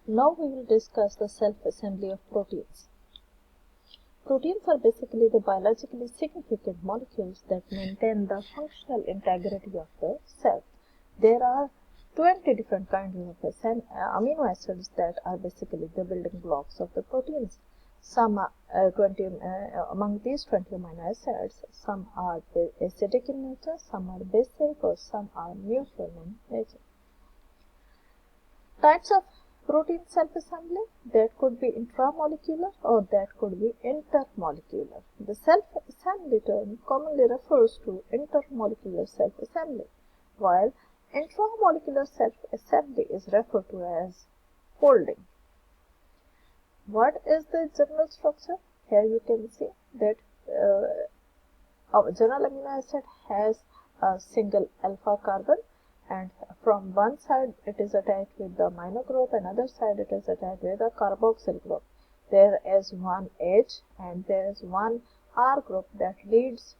Now we will discuss the self-assembly of proteins. Proteins are basically the biologically significant molecules that maintain the functional integrity of the cell. There are 20 different kinds of amino acids that are basically the building blocks of the proteins. Some are among these 20 amino acids, some are acidic in nature, some are basic, or some are neutral in nature. Types of protein self-assembly, that could be intramolecular or that could be intermolecular. The self-assembly term commonly refers to intermolecular self-assembly, while intramolecular self-assembly is referred to as folding. What is the general structure? Here you can see that our general amino acid has a single alpha carbon, and from one side it is attached with the amino group, and other side it is attached with the carboxyl group. There is one H and there is one R group that leads,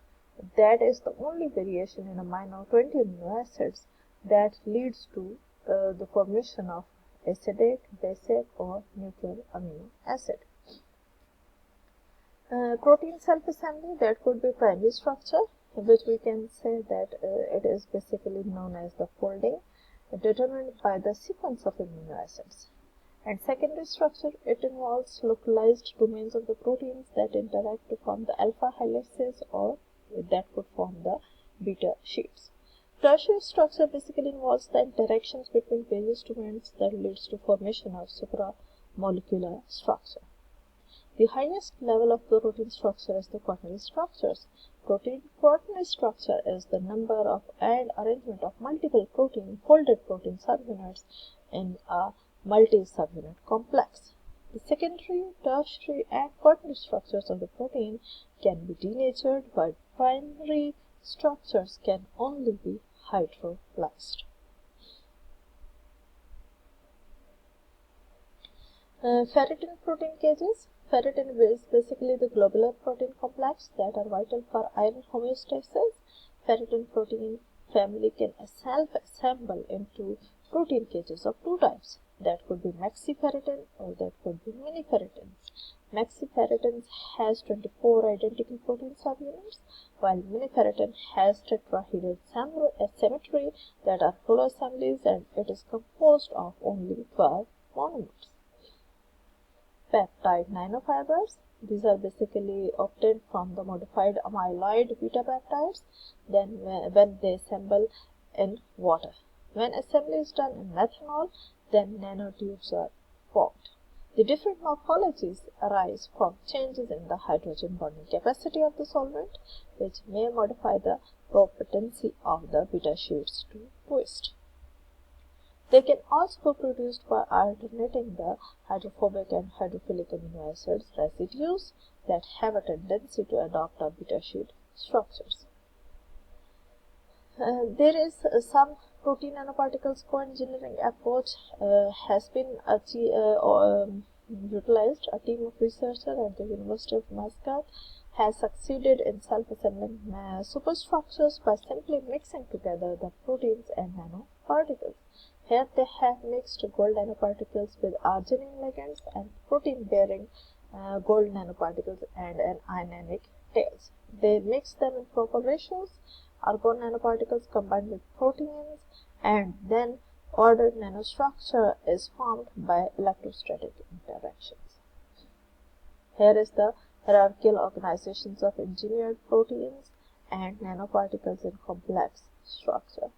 that is the only variation in amino 20 amino acids that leads to the formation of acidic, basic, or neutral amino acid. Protein self-assembly, that could be primary structure, which we can say that it is basically known as the folding, determined by the sequence of amino acids. And secondary structure, it involves localized domains of the proteins that interact to form the alpha helices, or that could form the beta sheets. Tertiary structure basically involves the interactions between various domains that leads to formation of supramolecular structure. The highest level of the protein structure is the quaternary structures. Quaternary structure is the number of and arrangement of multiple folded protein subunits in a multi-subunit complex. The secondary, tertiary, and quaternary structures of the protein can be denatured, while primary structures can only be hydrolyzed. Ferritin protein cages. Ferritin is basically the globular protein complex that are vital for iron homeostasis. Ferritin protein family can self-assemble into protein cages of two types. That could be maxiferritin or that could be miniferritins. Maxiferritin has 24 identical protein subunits, while miniferritin has tetrahedral symmetry that are hollow assemblies, and it is composed of only 12 monomers. Peptide nanofibers. These are basically obtained from the modified amyloid beta peptides when they assemble in water. When assembly is done in methanol, then nanotubes are formed. The different morphologies arise from changes in the hydrogen bonding capacity of the solvent, which may modify the propensity of the beta sheets to twist. They can also be produced by alternating the hydrophobic and hydrophilic amino acids residues that have a tendency to adopt a beta sheet structures. There is some protein nanoparticles co-engineering approach has been utilized. A team of researchers at the University of Muscat has succeeded in self-assembling superstructures by simply mixing together the proteins and nanoparticles. Here they have mixed gold nanoparticles with arginine ligands and protein-bearing gold nanoparticles and an ionic tails. They mix them in proper ratios. Argon nanoparticles combined with proteins, and then ordered nanostructure is formed by electrostatic interactions. Here is the hierarchical organizations of engineered proteins and nanoparticles in complex structure.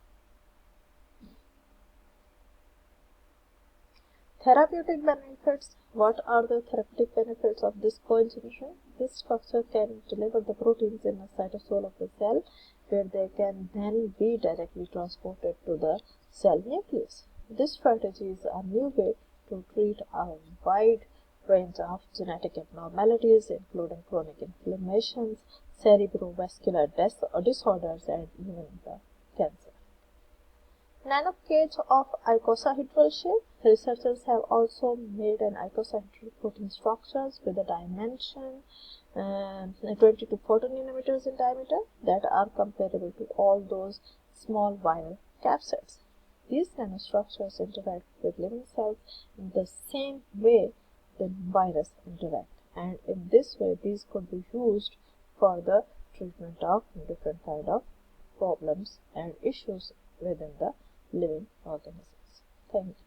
Therapeutic benefits. What are the therapeutic benefits of this co-engineering? This structure can deliver the proteins in the cytosol of the cell, where they can then be directly transported to the cell nucleus. This strategy is a new way to treat a wide range of genetic abnormalities, including chronic inflammations, cerebrovascular disorders, and even the cancer. Nanocage of icosahedral shape. Researchers have also made an icosahedral protein structures with a dimension 20 to 40 nanometers in diameter that are comparable to all those small viral capsids. these nanostructures interact with living cells in the same way the virus interact, and in this way these could be used for the treatment of different kind of problems and issues within the living organisms. Thank you.